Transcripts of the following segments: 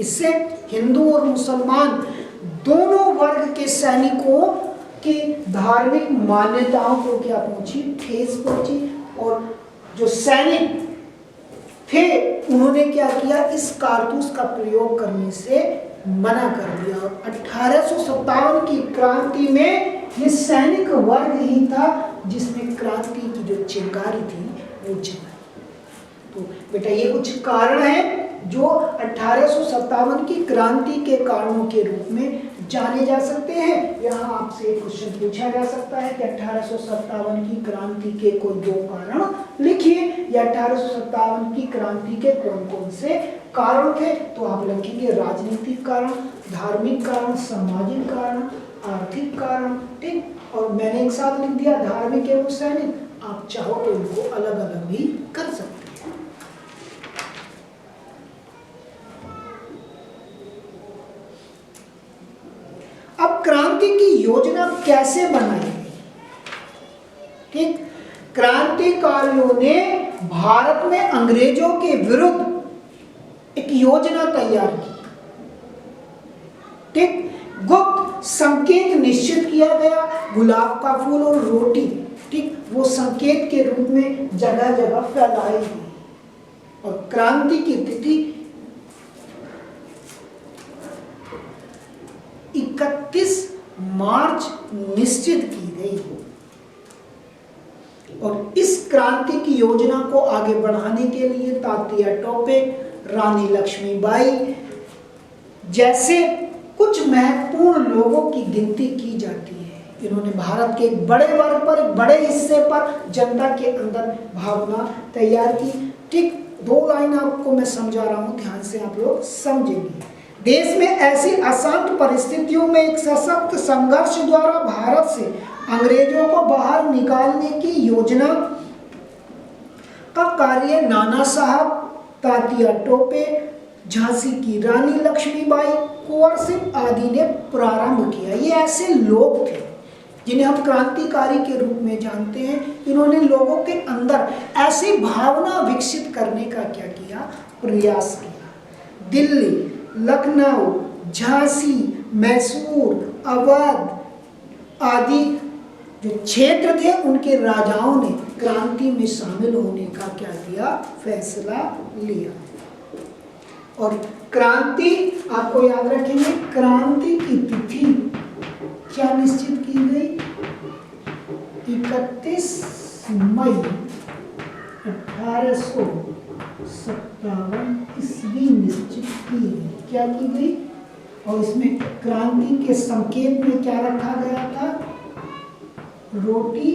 इससे हिंदू और मुसलमान दोनों वर्ग के सैनिकों की धार्मिक मान्यताओं को क्या पहुंची, ठेस पहुंची। और जो सैनिक थे उन्होंने क्या किया, इस कारतूस का प्रयोग करने से मना कर दिया। 1857 की क्रांति में ये सैनिक वर्ग ही था जिसने क्रांति की जो चिंगारी थी वो जलाई। तो बेटा ये कुछ कारण हैं जो 1857 की क्रांति के कारणों के रूप में जाने जा सकते हैं। यहाँ आपसे एक क्वेश्चन पूछा जा सकता है कि 1857 की क्रांति के कोई 2 कारण लिखिए, या 1857 की क्रांति के कौन कौन से कारण थे। तो आप लिखेंगे राजनीतिक कारण, धार्मिक कारण, सामाजिक कारण, आर्थिक कारण, ठीक। और मैंने एक साथ लिख दिया धार्मिक एवं सैनिक, आप चाहो तो इनको अलग अलग भी कर सकते हैं। अब क्रांति की योजना कैसे बनाई गई, ठीक। क्रांतिकारियों ने भारत में अंग्रेजों के विरुद्ध एक योजना तैयार की, ठीक। गुप्त संकेत निश्चित किया गया, गुलाब का फूल और रोटी, ठीक, वो संकेत के रूप में जगह जगह फैलाई गई। और क्रांति की तिथि 31 मार्च निश्चित की गई। और इस क्रांति की योजना को आगे बढ़ाने के लिए तात्या टोपे, रानी लक्ष्मीबाई जैसे कुछ महत्वपूर्ण लोगों की गिनती की जाती है। इन्होंने भारत के एक बड़े वर्ग पर, एक बड़े हिस्से पर जनता के अंदर भावना तैयार की, ठीक। 2 लाइन आपको मैं समझा रहा हूं, ध्यान से आप लोग समझेंगे। देश में ऐसी अशांत परिस्थितियों में एक सशक्त संघर्ष द्वारा भारत से अंग्रेजों को बाहर निकालने की योजना का कार्य नाना साहब, तात्या टोपे, झांसी की रानी लक्ष्मीबाई, कुंवर सिंह आदि ने प्रारंभ किया। ये ऐसे लोग थे जिन्हें हम क्रांतिकारी के रूप में जानते हैं। इन्होंने लोगों के अंदर ऐसी भावना विकसित करने का क्या किया, प्रयास किया। दिल्ली, लखनऊ, झांसी, मैसूर, अवध आदि जो क्षेत्र थे उनके राजाओं ने क्रांति में शामिल होने का क्या किया, फैसला लिया। और क्रांति आपको याद रखेंगे, क्रांति की तिथि क्या निश्चित की गई, 31 मई 1857 ईस्वी निश्चित की गई। क्या की गई, और इसमें क्रांति के संकेत में क्या रखा गया था, रोटी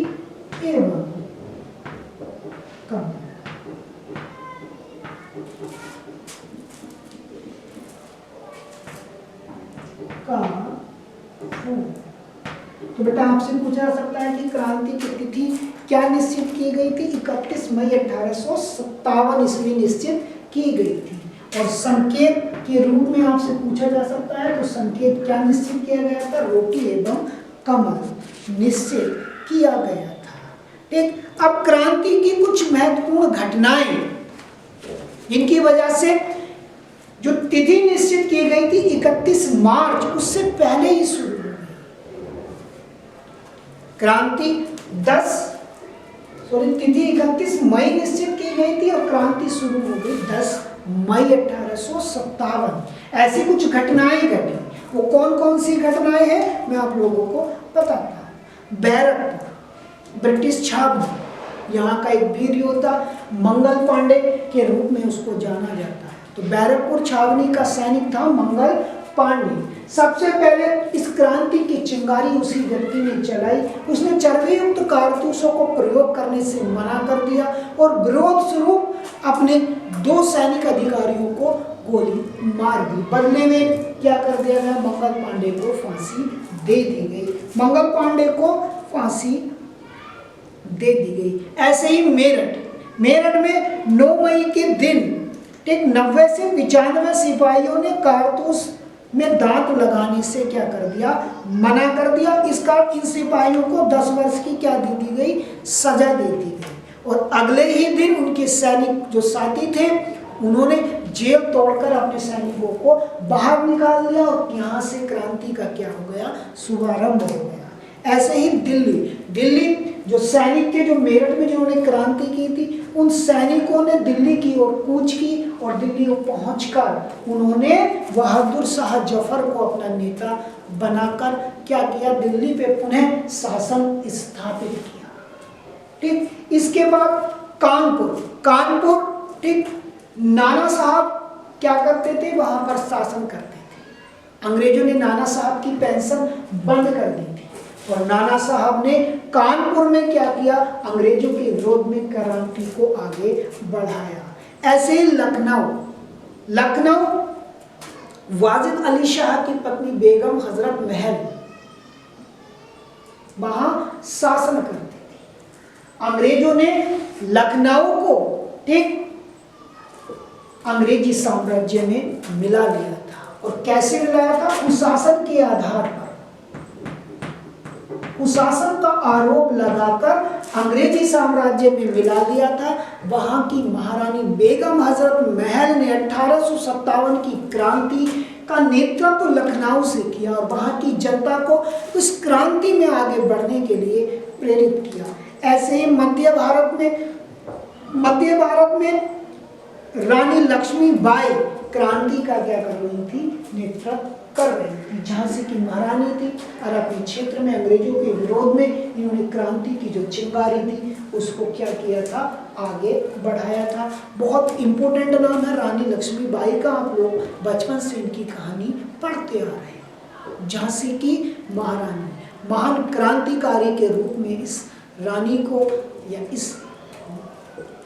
एवं कम। तो बेटा आपसे पूछा जा सकता है कि क्रांति की तिथि क्या निश्चित की गई थी, 31 मई 1857 ईस्वी निश्चित की गई थी। और संकेत के रूप में आपसे पूछा जा सकता है, तो संकेत क्या निश्चित किया गया था, रोटी एवं कमल निश्चित किया गया था, ठीक। अब क्रांति की कुछ महत्वपूर्ण घटनाएं जिनकी वजह से जो तिथि निश्चित की गई थी 31 मार्च, उससे पहले ही शुरू हो गई। क्रांति तिथि 31 मई निश्चित की गई थी और क्रांति शुरू हो गई 10 मई 1857। ऐसी कुछ घटनाएं घटी, वो कौन कौन सी घटनाएं हैं मैं आप लोगों को बताता हूँ। बैरकपुर ब्रिटिश छावनी, यहाँ का एक वीर योद्धा मंगल पांडे के रूप में उसको जाना जाता है। तो बैरकपुर छावनी का सैनिक था मंगल पांडे। सबसे पहले इस क्रांति की चिंगारी उसी व्यक्ति ने चलाई। उसने चर्बी युक्त कारतूसों को प्रयोग करने से मना कर दिया और विरोध स्वरूप अपने 2 सैनिक अधिकारियों को गोली मार दी। बदले में क्या कर दिया गया, मंगल पांडे को फांसी दे दी गई। मंगल पांडे को फांसी दे दी गई। ऐसे ही मेरठ में 9 मई के दिन 90 से 95 सिपाहियों ने कारतूस में दांत लगाने से क्या कर दिया, मना कर दिया। इसका इन सिपाहियों को 10 वर्ष की क्या दे दी गई, सजा दे दी गई। और अगले ही दिन उनके सैनिक जो साथी थे उन्होंने जेल तोड़कर अपने सैनिकों को बाहर निकाल दिया और यहाँ से क्रांति का क्या हो गया, शुभारंभ हो गया। ऐसे ही दिल्ली जो सैनिक थे जो मेरठ में जिन्होंने क्रांति की थी, उन सैनिकों ने दिल्ली की ओर कूच की और दिल्ली को पहुंचकर उन्होंने बहादुर शाह जफर को अपना नेता बनाकर क्या किया, दिल्ली पे पुनः शासन स्थापित किया। ठीक, इसके बाद कानपुर ठीक, नाना साहब क्या करते थे, वहां पर शासन करते थे। अंग्रेजों ने नाना साहब की पेंशन बंद कर दी थी और नाना साहब ने कानपुर में क्या किया, अंग्रेजों के विरोध में क्रांति को आगे बढ़ाया। ऐसे ही लखनऊ वाजिद अली शाह की पत्नी बेगम हजरत महल वहां शासन करते थे। अंग्रेजों ने लखनऊ को ठीक अंग्रेजी साम्राज्य में मिला लिया था। और कैसे मिलाया था, कुशासन के आधार पर, कुशासन का आरोप लगाकर अंग्रेजी साम्राज्य में मिला दिया था। वहां की महारानी बेगम हजरत महल ने 1857 की क्रांति का नेतृत्व लखनऊ से किया और वहां की जनता को उस क्रांति में आगे बढ़ने के लिए प्रेरित किया। ऐसे ही मध्य भारत में रानी लक्ष्मीबाई क्रांति का क्या कर रही थी, नेतृत्व कर रही थी। झांसी की महारानी थी और अपने क्षेत्र में अंग्रेजों के विरोध में इन्होंने क्रांति की जो चिंगारी थी उसको क्या किया था, आगे बढ़ाया था। बहुत इंपॉर्टेंट नाम है रानी लक्ष्मीबाई का, आप लोग बचपन से इनकी कहानी पढ़ते आ रहे हैं। झांसी की महारानी, महान क्रांतिकारी के रूप में इस रानी को या इस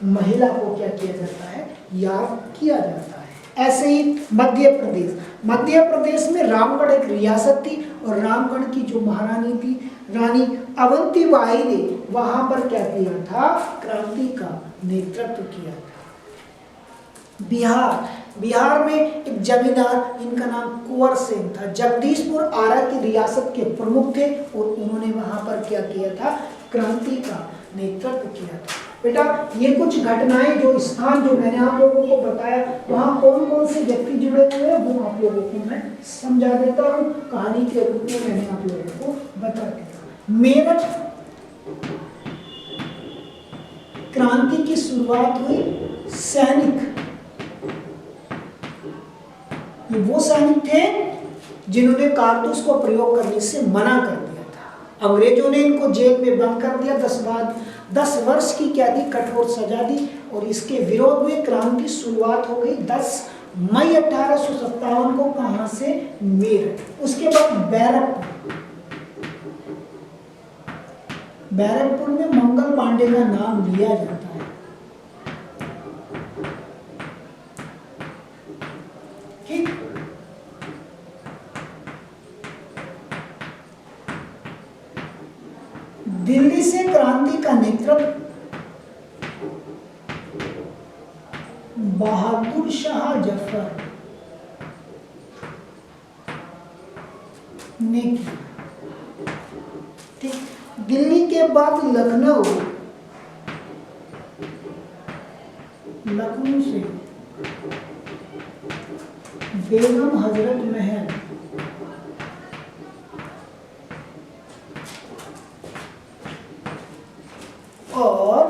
महिला को क्या किया जाता है, याद किया जाता है। ऐसे ही मध्य प्रदेश में रामगढ़ एक रियासत थी और रामगढ़ की जो महारानी थी रानी अवंतीबाई ने वहां पर क्या किया था, क्रांति का नेतृत्व किया था। बिहार में एक जमींदार, इनका नाम कुंवर सिंह था, जगदीशपुर आरा की रियासत के प्रमुख थे और उन्होंने वहां पर क्या किया था, क्रांति का नेतृत्व किया था। बेटा ये कुछ घटनाएं, जो स्थान जो मैंने आप लोगों को बताया, वहां कौन कौन से व्यक्ति जुड़े हुए हैं वो आप लोगों को मैं समझा देता हूँ, कहानी के रूप में मैंने आप लोगों को बता दिया। मेरठ क्रांति की शुरुआत हुई सैनिक, ये वो सैनिक थे जिन्होंने कारतूस को प्रयोग करने से मना कर दिया था। अंग्रेजों ने इनको जेल में बंद कर दिया, 10 वर्ष की क्या दी, कठोर सजा दी और इसके विरोध में क्रांति शुरुआत हो गई 10 मई 1857 को। कहां से, मेरठ। उसके बाद बैरकपुर में मंगल पांडे का नाम लिया जाता है। ठीक, दिल्ली से क्रांति का नेतृत्व बहादुर शाह जफर ने किया। ठीक, दिल्ली के बाद लखनऊ से बेगम हजरत महल, और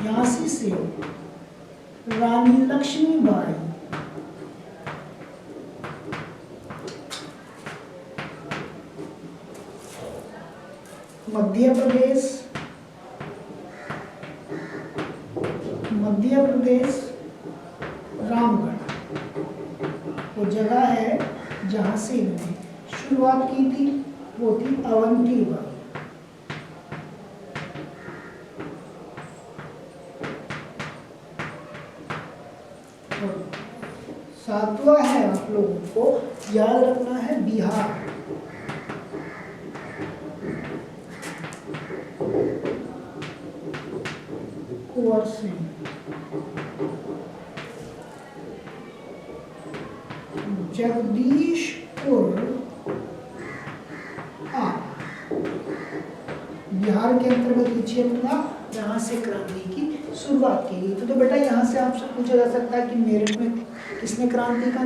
झांसी से रानी लक्ष्मीबाई, मध्य प्रदेश रामगढ़ वो जगह है जहां से इन्होंने शुरुआत की थी, वो थी अवंतीबाई। सातवां है, आप लोगों को याद रखना है, बिहार। कुंवर सिंह, जगदीशपुर बिहार के अंतर्गत ये क्षेत्र था, जहाँ से क्रांति की शुरुआत की गई। तो बेटा यहाँ से आपसे पूछा जा सकता है कि मेरठ में किसने क्रांति का